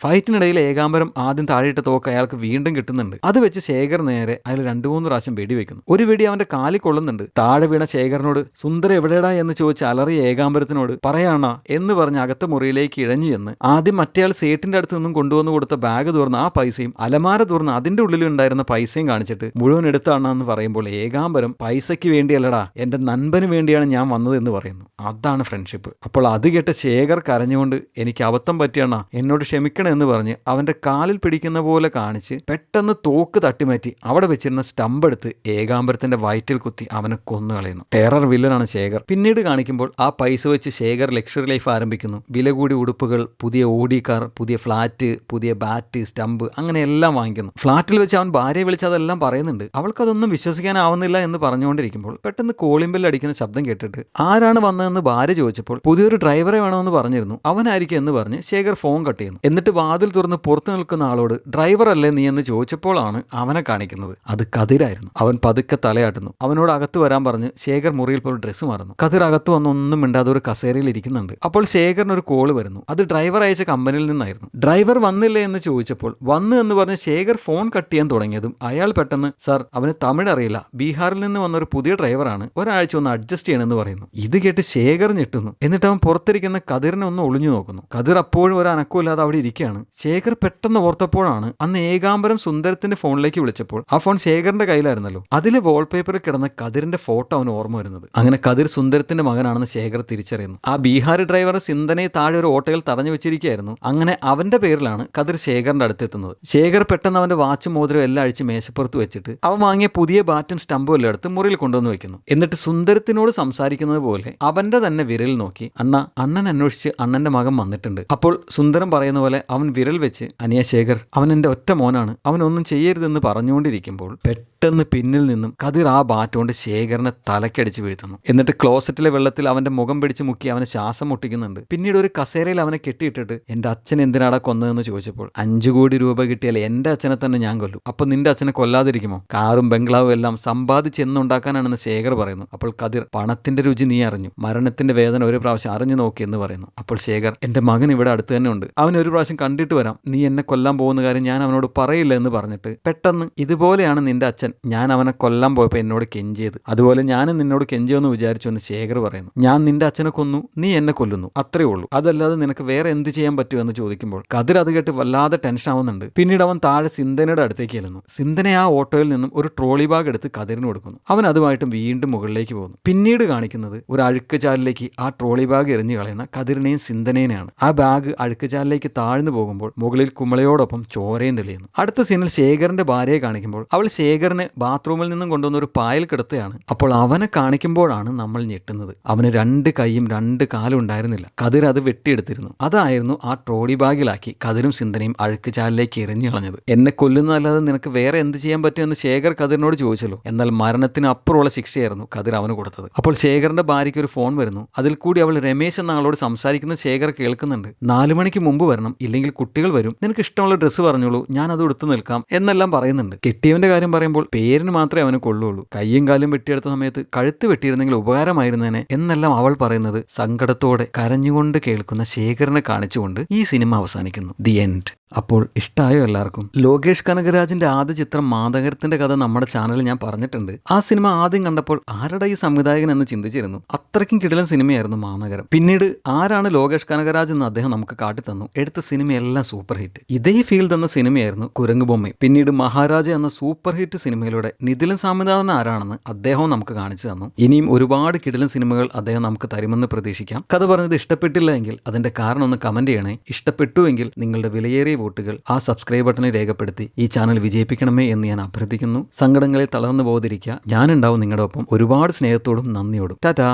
ഫൈറ്റിനിടയിൽ ഏകാംബരം ആദ്യം താഴെയിട്ട തോക്ക് അയാൾക്ക് വീണ്ടും കിട്ടുന്നുണ്ട്. അത് വെച്ച് ശേഖർ നേരെ അയാൾ 2-3 പ്രാവശ്യം വെടിവെക്കുന്നു. ഒരു വെടി അവന്റെ കാലിൽ കൊള്ളുന്നുണ്ട്. താഴെ വീണ ശേഖരനോട് സുന്ദര എവിടെടാ എന്ന് ചോദിച്ച് അലറിയ ഏകാംബരത്തിനോട് പറയാണ എന്ന് പറഞ്ഞ് അകത്ത മുറിയിലേക്ക് ഇഴഞ്ഞു ചെന്ന് ആദ്യം മറ്റേയാൾ സേട്ടിന്റെ അടുത്ത് നിന്നും കൊണ്ടുവന്ന് കൊടുത്ത ബാഗ് തുറന്ന് ആ പൈസയും അലമാര തുറന്ന് അതിന്റെ ഉള്ളിൽ ഉണ്ടായിരുന്ന പൈസയും കാണിച്ചിട്ട് മുഴുവൻ എടുത്താണെന്ന് പറയുമ്പോൾ ഏകാംബരം പൈസയ്ക്ക് വേണ്ടിയല്ലടാ, എന്റെ നൻപന് വേണ്ടിയാണ് ഞാൻ വന്നത് എന്ന് പറയുന്നു. അതാണ് ഫ്രണ്ട്ഷിപ്പ്. അപ്പോൾ അത് കേട്ട ശേഖർ കരഞ്ഞുകൊണ്ട് എനിക്ക് അബദ്ധം പറ്റിയണ്ണ, എന്നോട് ക്ഷമിക്കണം എന്ന് പറഞ്ഞ് അവന്റെ കാലിൽ പിടിക്കുന്ന പോലെ കാണിച്ച് പെട്ടെന്ന് തോക്ക് തട്ടിമാറ്റി അവിടെ വെച്ചിരുന്ന സ്റ്റമ്പ് എടുത്ത് ഏകാംബരത്തിന്റെ വയറ്റിൽ കുത്തി അവനെ കൊന്നു കളയുന്നു. ടെറർ വില്ലനാണ് ശേഖർ. പിന്നീട് കാണിക്കുമ്പോൾ ആ പൈസ വെച്ച് ശേഖർ ലക്ഷറി ലൈഫ് ആരംഭിക്കുന്നു. വില കൂടി ഉടുപ്പുകൾ, പുതിയ ഓഡി കാർ, പുതിയ ഫ്ലാറ്റ്, പുതിയ ബാറ്റ്, സ്റ്റമ്പ്, അങ്ങനെ എല്ലാം വാങ്ങിക്കുന്നു. ഫ്ലാറ്റിൽ വെച്ച് അവൻ ഭാര്യയെ വിളിച്ച് അതെല്ലാം പറയുന്നുണ്ട്. അവൾക്കതൊന്നും വിശ്വസിക്കാനാവുന്നില്ല എന്ന് പറഞ്ഞുകൊണ്ടിരിക്കുമ്പോൾ പെട്ടെന്ന് കോളിംഗ് ബെൽ അടിക്കുന്ന ശബ്ദം കേട്ടിട്ട് ആരാണ് വന്നതെന്ന് ഭാര്യ ചോദിച്ചപ്പോൾ പുതിയൊരു ഡ്രൈവറെ വേണമെന്ന് പറഞ്ഞിരുന്നു, അവനായിരിക്കും എന്ന് പറഞ്ഞ് ശേഖർ ഫോൺ കട്ട് ചെയ്യുന്നു. എന്നിട്ട് വാതിൽ തുറന്ന് പുറത്തു നിൽക്കുന്ന ആളോട് ഡ്രൈവർ അല്ലേ നീ എന്ന് ചോദിച്ചപ്പോഴാണ് അവനെ കാണിക്കുന്നത്. അത് കതിരായിരുന്നു. അവൻ പതുക്കെ തലയാട്ടുന്നു. അവനോട് അകത്ത് വരാൻ പറഞ്ഞ് ശേഖർ മുറിയിൽ പോയി ഡ്രസ്സ് മാറുന്നു. കതിർ അകത്ത് വന്ന് ഒന്നും മിണ്ടാതെ ഒരു കസേരയിൽ ഇരിക്കുന്നുണ്ട്. അപ്പോൾ ശേഖറിന് ഒരു കോള് വരുന്നു. അത് ഡ്രൈവർ അയച്ച കമ്പനിയിൽ നിന്നായിരുന്നു. ഡ്രൈവർ വന്നില്ലേ എന്ന് ചോദിച്ചപ്പോൾ വന്നു എന്ന് പറഞ്ഞ് ശേഖർ ഫോൺ കട്ട് ചെയ്യാൻ തുടങ്ങിയതും അയാൾ പെട്ടെന്ന് സാർ അവന് തമിഴ് അറിയില്ല, ബീഹാറിൽ നിന്ന് വന്ന ഒരു പുതിയ ഡ്രൈവറാണ്, ഒരാഴ്ച ഒന്ന് അഡ്ജസ്റ്റ് ചെയ്യണമെന്ന് പറയുന്നു. ഇത് കേട്ട് ശേഖർ ഞെട്ടുന്നു. എന്നിട്ട് അവൻ പുറത്തിരിക്കുന്ന കതിറിനെ ഒന്ന് ഒളിഞ്ഞു നോക്കുന്നു. കതിർ അപ്പോഴും ഒരു അനക്കമില്ലാതെ അവിടെ ഇരിക്കുകയാണ്. ശേഖർ പെട്ടെന്ന് ഓർത്തപ്പോഴാണ് അന്ന് ഏകാംബരം സുന്ദരത്തിന്റെ ഫോണിലേക്ക് വിളിച്ചപ്പോൾ ആ ഫോൺ ശേഖറിന്റെ കയ്യിലായിരുന്നല്ലോ. അതിലെ വാൾപേപ്പറിൽ കിടന്ന കതിറിന്റെ ഫോട്ടോ അവന് ഓർമ്മ വരുന്നത്. അങ്ങനെ കതിർ സുന്ദരത്തിന്റെ മകനാണെന്ന് ശേഖർ തിരിച്ചറിയുന്നു. ആ ബീഹാറി ഡ്രൈവർ സിന്ധനെ താഴെ ഒരു ഓട്ടോയിൽ തടഞ്ഞു വെച്ചിരിക്കുകയായിരുന്നു. അങ്ങനെ അവന്റെ പേരിലാണ് കതിർ ശേഖറിന്റെ അടുത്തെത്തുന്നത്. ശേഖർ പെട്ടെന്ന് അവന്റെ വാച്ചും മോതിരം എല്ലാം അഴിച്ച് മേശപ്പുറത്ത് വെച്ചിട്ട് അവൻ വാങ്ങിയ പുതിയ ബാറ്റും സ്റ്റമ്പും എല്ലാം എടുത്ത് മുറിയിൽ കൊണ്ടുവന്ന് വെക്കുന്നു. എന്നിട്ട് സുന്ദരത്തിനോട് സംസാരിക്കുന്നത് പോലെ അവന്റെ തന്നെ വിരൽ നോക്കി അണ്ണൻ അന്വേഷിച്ച് അണ്ണന്റെ മകൻ വന്നിട്ടുണ്ട്. അപ്പോൾ സുന്ദരം പറയുന്ന പോലെ അവൻ വിരൽ വെച്ച് അനിയ ശേഖർ, അവൻ എന്റെ ഒറ്റ മോനാണ്, അവനൊന്നും ചെയ്യരുതെന്ന് പറഞ്ഞുകൊണ്ടിരിക്കുമ്പോൾ പെട്ടെന്ന് പിന്നിൽ നിന്നും കതിർ ആ ബാറ്റുകൊണ്ട് ശേഖറിനെ തലക്കടിച്ച് വീഴ്ത്തുന്നു. എന്നിട്ട് ക്ലോസറ്റിലെ വെള്ളത്തിൽ അവന്റെ മുഖം പിടിച്ച് മുക്കി അവനെ ശ്വാസം മുട്ടിക്കുന്നുണ്ട്. പിന്നീട് ഒരു കസേരയിൽ അവനെ കെട്ടിയിട്ടിട്ട് എന്റെ അച്ഛൻ എന്തിനാടാ കൊന്നതെന്ന് ചോദിച്ചപ്പോൾ 5 കോടി രൂപ കിട്ടിയാൽ എന്റെ അച്ഛനെ തന്നെ ഞാൻ കൊല്ലും, അപ്പൊ നിന്റെ അച്ഛനെ കൊല്ലാതിരിക്കുമോ? കാറും ബംഗ്ലാവും എല്ലാം സമ്പാദിച്ച് എന്നുണ്ടാക്കാനാണെന്ന് ശേഖർ പറയുന്നു. അപ്പോൾ കതിർ പണത്തിന്റെ രുചി നീ അറിഞ്ഞു, മരണത്തിന്റെ വേദന ഒരു പ്രാവശ്യം അറിഞ്ഞു നോക്കി എന്ന് പറയുന്നു. അപ്പോൾ ശേഖർ എന്റെ മകൻ ഇവിടെ അടുത്ത് തന്നെ ഉണ്ട്, അവൻ ഒരു പ്രാവശ്യം കണ്ടിട്ട് വരാം, നീ എന്നെ കൊല്ലാൻ പോകുന്ന കാര്യം ഞാൻ അവനോട് പറയില്ല എന്ന് പറഞ്ഞിട്ട് പെട്ടെന്ന് ഇതുപോലെയാണ് നിന്റെ അച്ഛൻ ഞാൻ അവനെ കൊല്ലാൻ പോയപ്പോൾ എന്നോട് കെഞ്ചിയത്, അതുപോലെ ഞാനും നിന്നോട് കെഞ്ചിയെന്ന് വിചാരിച്ചു എന്ന് ശേഖർ പറയുന്നു. ഞാൻ നിന്റെ അച്ഛനെ കൊന്നു, നീ എന്നെ കൊല്ലുന്നു, അത്രേ ഉള്ളൂ, അതല്ലാതെ നിനക്ക് വേറെ എന്ത് ചെയ്യാൻ പറ്റുമോ എന്ന് ചോദിക്കുമ്പോൾ കതിർ അത് കേട്ട് വല്ലാതെ ടെൻഷൻ ആവുന്നുണ്ട്. പിന്നീട് അവൻ താഴെ സിന്ധനയുടെ അടുത്തേക്ക് ചെല്ലുന്നു. സിന്ധനെ ആ ഓട്ടോയിൽ നിന്നും ഒരു ട്രോളി ബാഗ് എടുത്ത് കതിരിന് കൊടുക്കുന്നു. അവൻ അതുമായിട്ടും വീണ്ടും മുകളിലേക്ക് പോകുന്നു. പിന്നീട് കാണിക്കുന്നത് ഒരു അഴുക്ക് ചാലിലേക്ക് ആ ട്രോളി ബാഗ് എറിഞ്ഞു കളയുന്ന കതിരിനെയും സിന്ധനേനെയാണ്. ആ ബാഗ് അഴുക്ക് ചാലിലേക്ക് താഴ്ന്നു പോകുമ്പോൾ മുകളിൽ കുമളയോടൊപ്പം ചോരയും തെളിയുന്നു. അടുത്ത സീനിൽ ശേഖറിന്റെ ഭാര്യയെ കാണിക്കുമ്പോൾ അവൾ ശേഖറിന് ശേഖറിനെ ബാത്റൂമിൽ നിന്നും കൊണ്ടുവന്ന ഒരു പായൽ കിടത്തുകയാണ്. അപ്പോൾ അവനെ കാണിക്കുമ്പോഴാണ് നമ്മൾ ഞെട്ടുന്നത്. അവന് 2 കൈയും 2 കാലും ഉണ്ടായിരുന്നില്ല. കതിർ അത് വെട്ടിയെടുത്തിരുന്നു. അതായിരുന്നു ആ ട്രോളി ബാഗിലാക്കി കതിരും സിന്ധനയും അഴുക്ക് ചാലിലേക്ക് എറിഞ്ഞു കളഞ്ഞത്. എന്നെ കൊല്ലുന്നതല്ലാതെ നിനക്ക് വേറെ എന്ത് ചെയ്യാൻ പറ്റുമെന്ന് ശേഖർ കതിരിനോട് ചോദിച്ചല്ലോ. എന്നാൽ മരണത്തിന് അപ്പുറമുള്ള ശിക്ഷയായിരുന്നു കതിർ അവന് കൊടുത്തത്. അപ്പോൾ ശേഖറിന്റെ ഭാര്യയ്ക്ക് ഒരു ഫോൺ വരുന്നു. അതിൽ കൂടി അവൾ രമേശ് എന്ന ആളോട് സംസാരിക്കുന്ന ശേഖർ കേൾക്കുന്നുണ്ട്. 4 മണിക്ക് മുമ്പ് വരണം, ഇല്ലെങ്കിൽ കുട്ടികൾ വരും, നിനക്ക് ഇഷ്ടമുള്ള ഡ്രസ്സ് പറഞ്ഞോളൂ, ഞാൻ അത് എടുത്തു നിൽക്കാം എന്നെല്ലാം പറയുന്നുണ്ട്. കെട്ടിയവന്റെ കാര്യം പറയുമ്പോൾ പേരിന് മാത്രമേ അവന് കൊള്ളുള്ളൂ. കയ്യും കാലും വെട്ടിയെടുത്ത സമയത്ത് കഴുത്ത് വെട്ടിയിരുന്നെങ്കിൽ ഉപകാരമായിരുന്നേനെ എന്നെല്ലാം അവൾ പറയുന്നത് സങ്കടത്തോടെ കരഞ്ഞുകൊണ്ട് കേൾക്കുന്ന ശേഖരനെ കാണിച്ചുകൊണ്ട് ഈ സിനിമ അവസാനിക്കുന്നു. The end. അപ്പോൾ ഇഷ്ടമായോ എല്ലാവർക്കും? ലോകേഷ് കനകരാജിന്റെ ആദ്യ ചിത്രം മാതകരത്തിന്റെ കഥ നമ്മുടെ ചാനലിൽ ഞാൻ പറഞ്ഞിട്ടുണ്ട്. ആ സിനിമ ആദ്യം കണ്ടപ്പോൾ ആരുടെ ഈ സംവിധായകൻ എന്ന് ചിന്തിച്ചിരുന്നു. അത്രയ്ക്കും കിടിലൻ സിനിമയായിരുന്നു മാതകരം. പിന്നീട് ആരാണ് ലോകേഷ് കനകരാജ് എന്ന് അദ്ദേഹം നമുക്ക് കാട്ടിത്തന്നു. എടുത്ത സിനിമയെല്ലാം സൂപ്പർ ഹിറ്റ്. ഇതേ ഫീൽ തന്ന സിനിമയായിരുന്നു കുരങ്ങുബൊമ്മ. പിന്നീട് മഹാരാജ എന്ന സൂപ്പർ ഹിറ്റ് സിനിമയിലൂടെ നിതിലും സാമിനാഥൻ ആരാണെന്ന് അദ്ദേഹവും നമുക്ക് കാണിച്ചു തന്നു. ഇനിയും ഒരുപാട് കിടിലൻ സിനിമകൾ അദ്ദേഹം നമുക്ക് തരുമെന്ന് പ്രതീക്ഷിക്കാം. കഥ പറഞ്ഞത് ഇഷ്ടപ്പെട്ടില്ല എങ്കിൽ അതിന്റെ കാരണം ഒന്ന് കമന്റ് ചെയ്യണേ. ഇഷ്ടപ്പെട്ടു എങ്കിൽ നിങ്ങളുടെ വിലയേറിയ വോട്ടുകൾ ആ സബ്സ്ക്രൈബ് ബട്ടണിൽ രേഖപ്പെടുത്തി ഈ ചാനൽ വിജയിപ്പിക്കണമേ എന്ന് ഞാൻ അഭ്യർത്ഥിക്കുന്നു. സങ്കടങ്ങളിൽ തളർന്നു പോകാതിരിക്കുക. ഞാനുണ്ടാവും നിങ്ങളുടെ ഒപ്പം. ഒരുപാട് സ്നേഹത്തോടും നന്ദിയോടും. ടാറ്റാ.